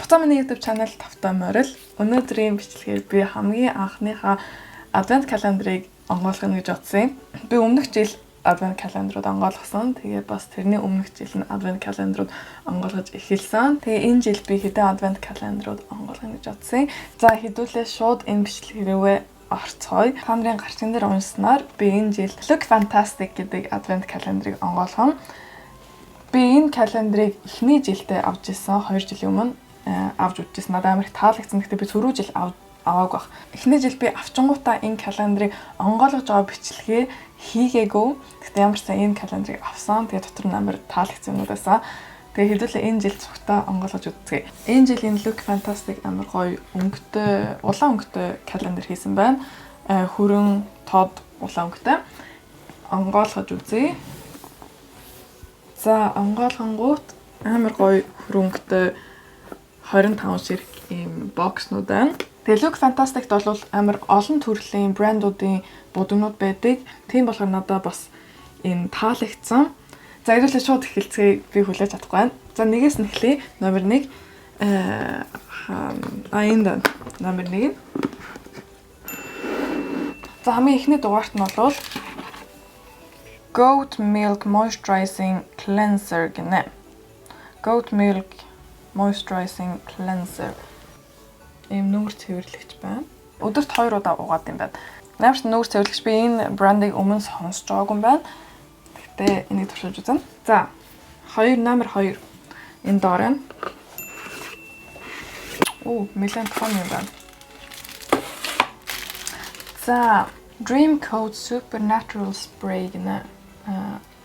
Тавцаа миний YouTube channel Тавтай Морил. Өнөөдрийн бичлэгээр би хамгийн анхныхаа Advent календрыг онгойлгоно гэж бодсон юм. Би өмнөх жил Advent календрууд онгойлгосон. Тэгээ бас тэрний өмнөх жил нь Advent календрууд онгойлгож эхэлсэн. Тэгээ энэ жил би хэдэн Advent календрууд онгойлгоно гэж бодсон. За хэдүүлээ шууд энэ бичлэгээр орцгоё. Та нарын гарчгийн дээр уншсанаар би энэ жил Look Fantastic гэдэг Advent календрыг онгойлгоно. Би энэ календрыг эхний жилдээ авч ирсэн 2 жилийн өмнө авч үзчихсэн. Надад амар их таалагдсан. Гэхдээ би түрүү жил аваагүй баг. Эхний жил би авчингуудаа энэ календрыг онгойлгож байгаа бичлэгээ хийгээгүй. Гэхдээ ямар ч сан энэ календрыг авсан. Тэгээ дотор нь амар таалагдсан юмуд байсан. Тэгээ хэдүүлээ энэ жил цогтой онгойлгож үзье. Энэ жилийн Look Fantastic амар гоё өнгөтэй, улаан өнгөтэй календар хийсэн байна. Хүрэн тод улаан өнгөтэй. Онгойлгож үзье. За онгойлгонгууд амар гоё хөрөнгөтэй 25 ширхэг ийм бокснууд байна. Тэгээ Look Fantastic-т бол амар олон төрлийн брэндуудын будагнууд байдаг. Тийм болохоор надад бас энэ таалагдсан. За хэдүүлээ шууд эхэлцгээе. Би хүлээж чадахгүй байна. За нэгээс нь эхлэе. Номер 1 энд номер 1. За хамгийн эхний дугаарт нь бол Goat Milk Moisturizing Cleanser гэнэ. Goat Milk Moisturizing Cleanser. Ийм нүүр цэвэрлэгч байна. Өдөрт 2 удаа угаад юм байна. Нэмэрч нүүр цэвэрлэгч би энэ брендийг өмнө сонсож байгаагүй юм байна. Гэхдээ энийг туршиж үзнэ. За, номер 2. Энэ доор байна. Нэлээд том юм байна. За, Dream Coat Supernatural Spray гэнэ.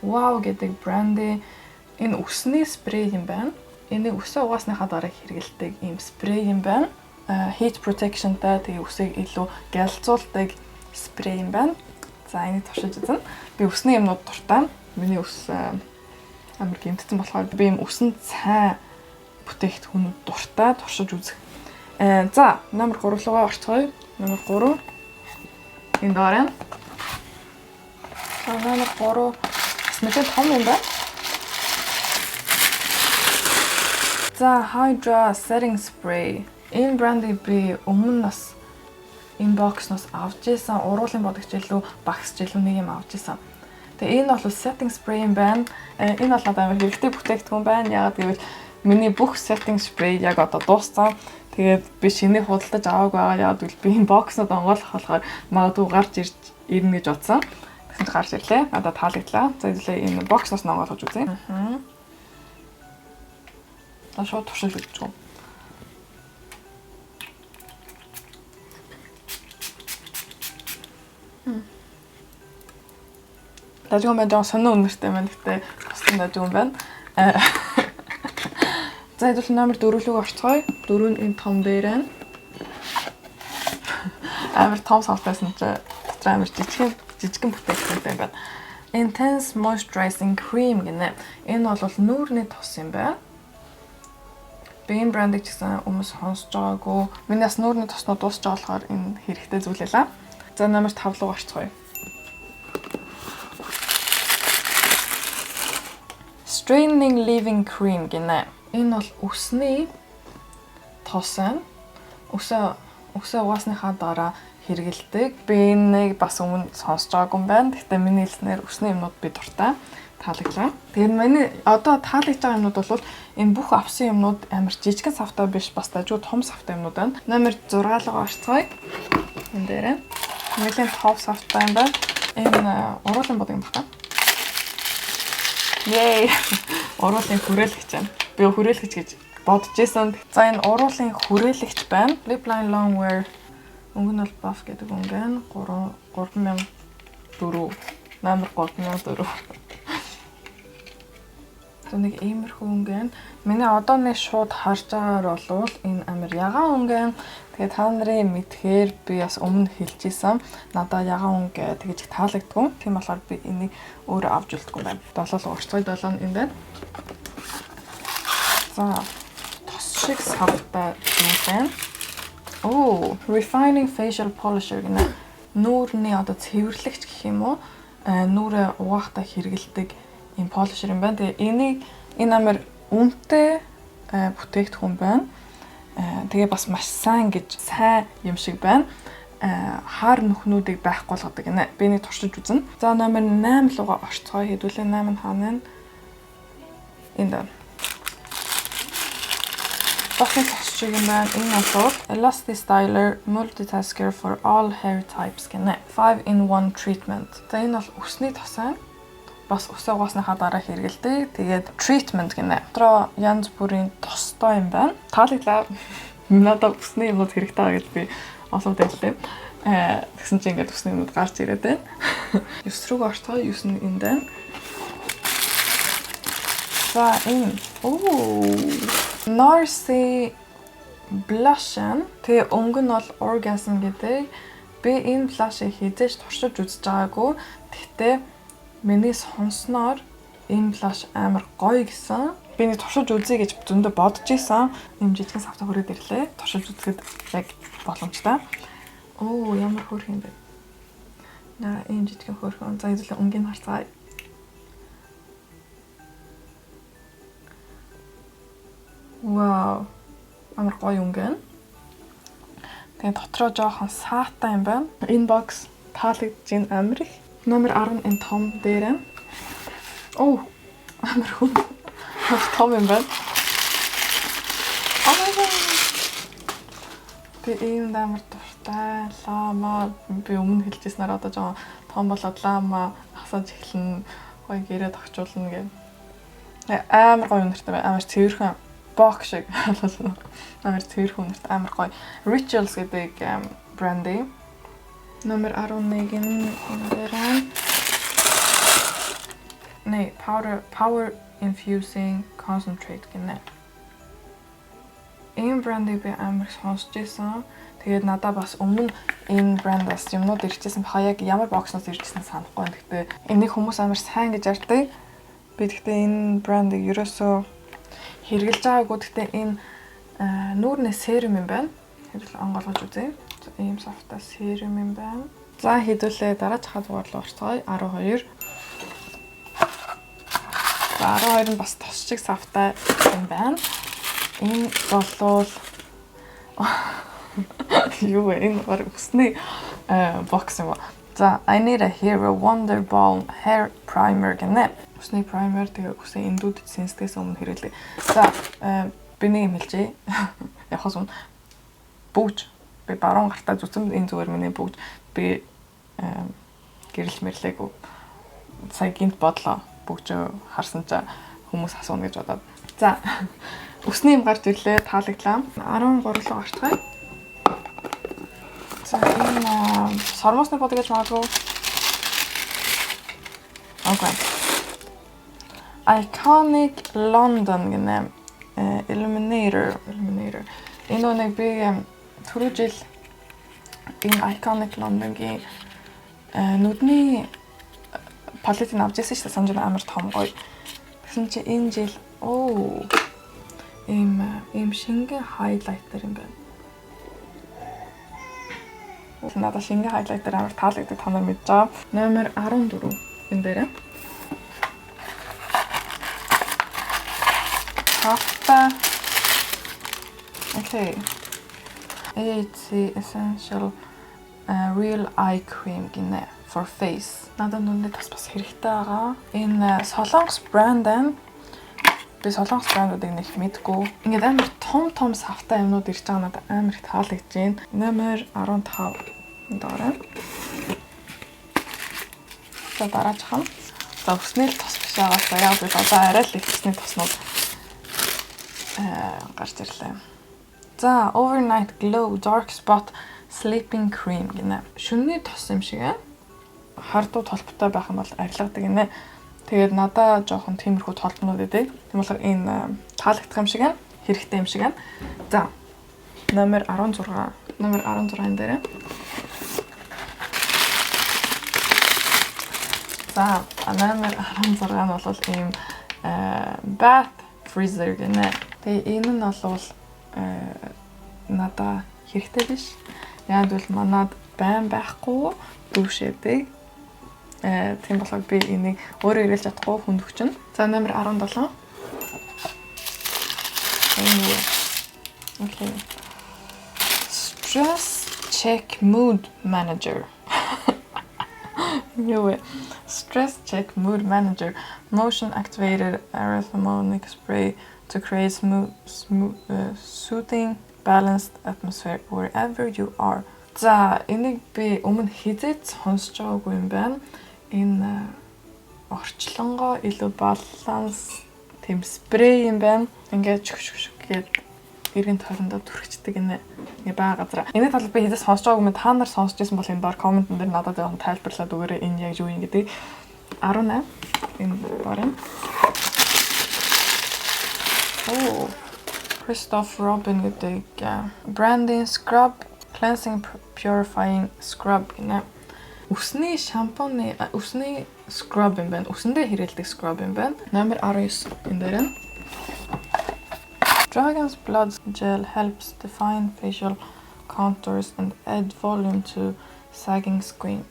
Wow гэдэг брендийн энэ үсний спрей юм байна. Энийг үсээ угаасныхаа дараа хэрэгэлдэг ийм спрей юм байна. Heat protection-тай тэгээ үсийг илүү гялцуулдаг спрей юм байна. За энийг туршиж үзнэ. Би үсний юмнууд дуртай. Миний үс амар гэмтсэн болохоор би ийм үсэн цай бүтээгдэхүүнүүд дуртай туршиж үзэх. За номер 3 руугаа орцгоё. Номер 3. Энэ доор байна. Номер 3 нэлээд том юм байна. За Hydra Setting Spray. Энэ брендийг би өмнө нас энэ бокснаас авч ирсэн. Уруулын бодогч илүү багс жилүү нэг юм авч ирсэн. Тэгээ энэ бол setting spray юм байна. Энэ бол надад амар хэрэгтэй бүтээгдэхүүн байна. Яагаад гэвэл миний бүх setting spray яг одоо дууссан. Тэгээд би шинийг худалдаж аваагүй байгаа. Яагаад гэвэл би энэ бокснод онгойлгох болохоор магадгүй гарч ирнэ гэж бодсон. Тэгсэн чинь гарч ирлээ. Надад таалагдлаа. За хэлээ энэ боксноос нь онгойлгож үзье. Шууд туршиж үзчихв. Дажгүй маань жоо сонин үнэртэй байна. Гэхдээ бусдын дажгүй байна. За хэдүүл номер 4 рүү орцгоё. 4 нь энэ том дээр байна. Амар том савтайсан чи дотор амар жижигхэн бүтээгдэхүүнтэй байна. Intense Moisturizing Cream гэнэ. Энэ бол нүүрний тос юм байна. Би энэ брендийг гэсэн өмнө сонсож байгаагүй. Миний бас нүүрний тоснууд дуусч байгаа болохоор энэ хэрэгтэй зүйл байлаа. За номер 5 руу орцгоё. Straining Leave-In Cream гэнэ. Энэ бол үсний тос байна. Үсээ угаасныхаа дараа хэрэгэлдэг. Би энийг бас өмнө сонсож байгаагүй юм байна. Гэхдээ миний хэлснээр үсний юмнууд би дуртай. Таалаглаа. Тэгээд миний одоо таалагдж байгаа юмнууд бол энэ бүх авсан юмнууд амар жижигхэн савтай биш, бас дажгүй том савтай юмнууд байна. Номер 6 руу орцгоё. Энэ дээр нэлээд том савтай юм байна. Энэ уруулын бодог юм байна. Yay! Уруулын хүрээлэгч байна. Би хүрээлэгч гэж бодож байсан. За энэ уруулын хүрээлэгч байна. Lip Line Longwear. Өнгө нь бол buff гэдэг өнгө байна. 3004. Номер 3004. Нэг иймэрхүү өнгө байна. Миний одооны шууд харж байгаагаар бол энэ амар ягаан өнгө байна. Тэгээ та нарын мэдхээр би бас өмнө хэлжсэн. Надаа ягаан өнгө тэгж таалагдгүй. Тийм болохоор би энийг өөрөө авч үлдэхгүй байна. 7 урцгой 7 энэ байна. За тос шиг савтай юм байна. Refining Facial Polisher гэнэ. Нүүрний одоо цэвэрлэгч гэх юм уу? Нүрээ угаахтай хэрэгэлдэг ийм полишер юм байна. Тэгээ энэ амар үнэтэй бүтээгдэхүүн байна. Тэгээ бас маш сайн юм шиг байна. Хар нүхнүүдийг байхгүй болгодог гинэ. Би нэг туршиж үзнэ. За номер 8 руугаа орцгоё. Хэдүүлээ 8 хаана вэ? Энд. Бохны тосчиг юм байна. Энэ бол Elastistyler Multitasker for all hair types гинэ. 5-in-1 treatment. За энэ бол өсний тосаа. Бас өсөө угаасныхаа дараа хэрэгэлдэг. Тэгээд treatment гинэ. Дотроо янз бүрийн тостой юм байна. Таалаглаа. Надад өсний юмуд хэрэгтэй байгаа гэж би олоод байлаа. Тэгсэн чинь ингээд өсний юмуд гарч ирээд байна. 9 рүү орцгоё. 9 нь энд байна. За энэ Narcy blush-ын тэгээ өнгө нь бол orgasm гэдэг. Би энэ blush-ыг хизээж туршиж үзэж байгаагүй. Гэхдээ миний сонсноор энэ blush амар гоё гэсэн. Би нэг туршиж үзье гэж зөндөө бодож исэн. Ийм жижигэн савта хүрээд ирлээ. Туршиж үзэхэд яг боломжтой. Ямар хөөрхөн юм бэ? Энэ жижигэн хөөрхөн. За хэдүүлээ өнгийг харцгаая. Вау. Амар гоё өнгөн. Тэгээ дотроо жоохон саатай юм байна. Энэ бокс таалагдж амар их. Номер 10 энэ том дээр. Амар хүн. Том юм байна. Би ийм амар дуртай. Лама би өмнө хэлжсэнээр одоо жоохон том болоод лама хасаж эхэлнэ. Гоё гэрээ тогчуулна гэх. Амар гоё өнөртэй байна. Амар цэвэрхэн бокс шиг болов. Амар цэвэрхэн өнөрт амар гоё. Rituals гэдэг бренди. Номер 11 энэ дээр. Power infusing concentrate гэнэ. Энэ брендийг би амар сонсч байсан. Тэгээд надад бас өмнө энэ брендаас юмнууд ирчихсэн баха, яг ямар бокснаас ирчихсэн санахгүй. Гэхдээ энийг хүмүүс амар сайн гэж ярьдаг. Би гэхдээ энэ брендийг ерөөсөө хэрэгжилж байгаагүй. Гэхдээ энэ нүүрний серум юм байна. Хэвэл онгойлгож үзье. Ийм софтаа серум юм байна. За хэдүүлээ дараачихаа дугаар руу орцгоё. 12. 12 нь бас тосчиг савтай юм байна. Энэ болвол юу вэ? Энэ баг өсний бокс юм. За I need a hero wonder balm hair primer гэнэ. Өсний primer тэгээ өсний эндүүд сэнсдгээс өмнө хэрэглэе. За би нэг юм хэлжээ. Яхаас өмнө бүгж би баруун гартаа зүтсэн энэ зүгээр миний бүгж би гэрэл мэрлээгүй. Сая гинт бодлоо. Бүгжөө харсан чи хүмүүс асууна гэж бодоод. За өсний юм гарч ирлээ, таалагдлаа. 13 руу орцгоё. За энэ сормосны бод гэж магадгүй. Окей. Iconic London гэнэ. Illuminator. Энэ нэг би түрүү жил энэ Iconic London-гийн нүдний палетыг авч ирсэн шүү дээ. Санаж амар том гоё. Тэгсэн чи энэ жил ийм шингэн хайлайтер юм байна. Надад шингэн хайлайтер амар таалагддаг, та нар мэдж байгаа. Номер 14 энэ дээр. Okay. AHC Essential Real Eye Cream гинэ for face. Надад нүдэнд бас хэрэгтэй байгаа. Энэ Солонгос брэнд байна. Би Солонгос брэндүүдийг нэг мэдгүй. Ингээд амар том савтай юмнууд ирж байгаа надад амар их таалагдж байна. Номер 15 дараа. За дараачихсан. За өснөл тос биш байгаа. Яг би одоо арай л их өсний тоснууд гарч ирлээ. За Overnight Glow Dark Spot Sleeping Cream гинэ. Шөнөний тос юм шиг ээ. Хардуу толботой байх юм бол арилгадаг гинэ. Тэгээд надаа жоохон тиймэрхүү толбонууд өгдөг. Тийм болохоор энэ таалагдах юм шиг ээ. Хэрэгтэй юм шиг ээ. За номер 16 энэ дээр. За номер 16 нь бол ийм bath freezer гинэ. Тэгээ энэ нь бол надаа хэрэгтэй биш. Яг бол манад байн байхгүй дүүшээдэг. Тийм болохоор би энийг өөрөө ирэлж чадахгүй хүндөгчнө. За номер 17. Okay. Stress check mood manager. Anyway, stress check mood manager. Motion activated arithmonic spray to create soothing, balanced atmosphere wherever you are. За, энийг би өмнө хизээч сонсож байгаагүй юм байна. Энэ орчлонгоо илүү баланс тэм спрей юм байна. Ингээд шүх гээд эргэн тойрондоо түрхчихдэг энэ баа газар. Энэ талаар би хизээс сонсож байгаагүй юм. Та нар сонсож байсан бол энэ доор комментэн дээр надад яг тайлбарлаад өгөөрэй энэ яг юу юм гэдэг. 18 энэ барин. Oh, Christopher Robin гэдэг branding scrub, cleansing purifying scrub гэнэ. Үсний шампуны үсний scrub юм байна. Үсэндээ хэрэглэдэг scrub юм байна. Номер 19 энэ дээр нь. Dragon's blood gel helps define facial contours and add volume to sagging skin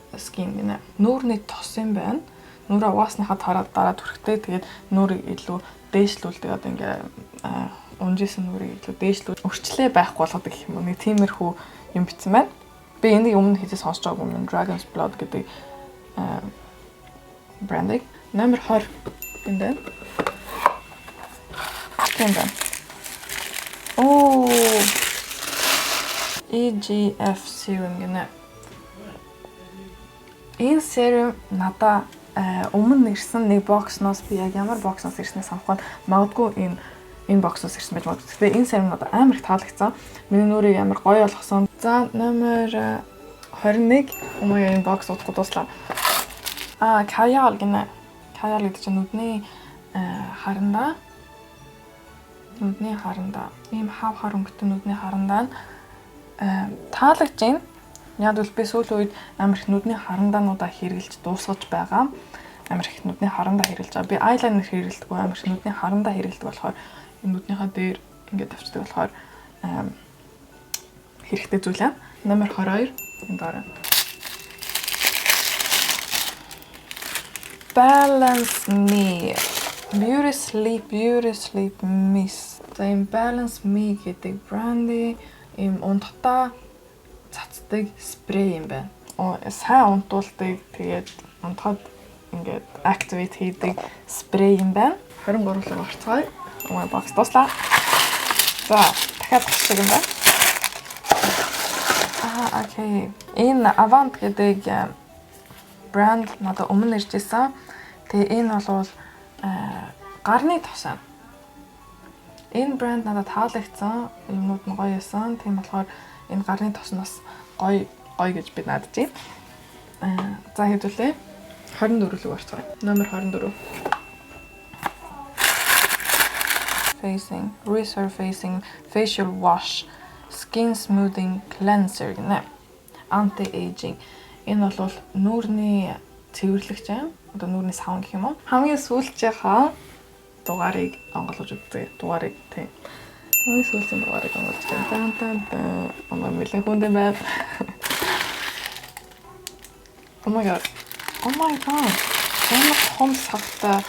гэнэ. Нүүрний тос юм байна. Нүрээ угаасныхаа дараа түрхтэй тэгээд нүрийг илүү дээшлүүлдэг одоо ингээ унжсэн нүрийг илүү дээшлүүл өрчлөө байхгүй болгодог гэх юм уу. Нэг тиймэрхүү юм бичсэн байна. Би энийг өмнө хизээ сонсож байгаагүй юм. Dragon's blood гэдэг брендийг номер 20 энэ байна. Тийм байна. Oh, EGF serum гэнэ. Энэ serum надаа өмнө ирсэн нэг боксноос би яг ямар боксноос ирснээ санахгүй магадгүй энэ боксноос ирсэн байж магадгүй. Тэгээ энэ serum надад амар их таалагдсан. Миний нүрийг амар гоё болгосон. За номер 21 өмнө энэ бокс утгад дуслаа. Kajal гэнэ. Kajal гэдэг чинь нүдний харандаа. Нүдний харандаа. Ийм хав хар өнгөтэй нүдний харандаа таалагдж байна. Яг л би сүүлийн үед амар их нүдний харандаануудаа хэрэглэж дуусгаж байгаа. Амар их нүдний харандаа хэрэглэж байгаа. Би eyeliner хэрэглэдэггүй, амар их нүдний харандаа хэрэглэдэг болохоор энэ нүднийхээ дээр ингээд тавьчихдаг болохоор хэрэгтэй зүйл аа. Номер 22 энэ дараа. Balance Me Beauty Sleep Mist. За энэ Balance Me гэдэг бренди ийм унтахтаа цацдаг спрей юм байна. Сайн унтуулдаг тэгээд унтахад ингээд activate хийдэг спрей юм байна. 23 руу орцгоё. Бокс дуслаа. За, дахиад гэх юм байна. Окей. Энэ Avant гэдэг брэнд надад өмнө ирж байсан. Тэгээ энэ бол гарны тос. Энэ брэнд надад таалагдсан. Юмнууд нь гоё байсан. Тийм болохоор энэ гарны тосноос гоё гэж би надад чинь. За хэдүүлээ 24 рүү орцгоё. Номер 24. Resurfacing facial wash skin smoothing cleanser гэнэ. Anti-aging. Энэ бол нүүрний цэвэрлэгч юм. Одоо нүүрний савн гэх юм уу? Хамгийн сүүлчийнхаа дугаарыг онгоолгож үзье. Дугаарыг тийм. Хамгийн сүүлчийн дугаарыг онгоолж байна. Оноо мэлэн хүндэн байна. Oh my god. Ямар том савтай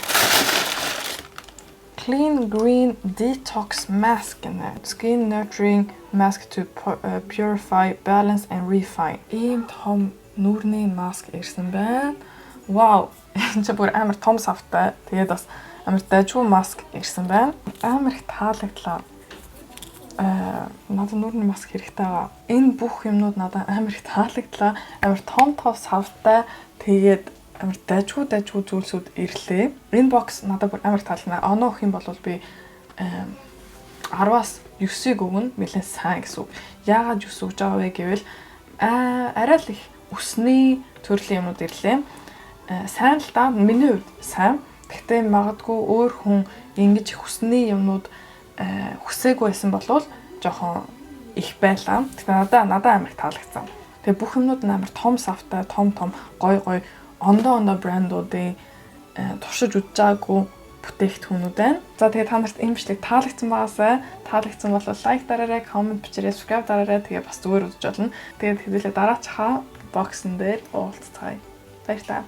Clean Green Detox Mask гэнэ. Skin Nurturing Mask to Purify, Balance and Refine. Ийм том нүүрний маск ирсэн байна. Вау! Энэ ч бүр амар том савтай. Тэгээд бас амар дажгүй маск ирсэн байна. Амар их таалагдлаа. Надад нүүрний маск хэрэгтэй байгаа. Энэ бүх юмнууд надад амар их таалагдлаа. Амар том савтай. Тэгээд амар дажгүй зүйлсүүд ирлээ. Энэ бокс надад бүр амар таалагдана. Оноо өгөх юм бол би 10-аас 9-ийг өгнө. Нэлээд сайн гэсэн үг. Яагаад 9 өгж байгаа вэ гэвэл арай л их үсний төрлийн юмуд ирлээ. Сайн л да. Миний хувьд сайн. Гэхдээ магадгүй өөр хүн ингэж их үсний юмнууд хүсээгүй байсан болвол жоохон их байлаа. Тэгэхээр надад амар таалагдсан. Тэгээ бүх юмнууд амар том савтай, том гой ондоо брендуудын туршиж үзэж байгаагүй бүтээгдэхүүнүүд байна. За тэгээ та нарт энэ бичлэг таалагдсан байгаасай. Таалагдсан бол лайк дараарай, коммент бичээрэй, subscribe дараарай. Тэгээ бас зүгээр үзэж болно. Тэгээд хэдүүлээ дараачихаа боксын дээр уулзцгаая. Баярлалаа.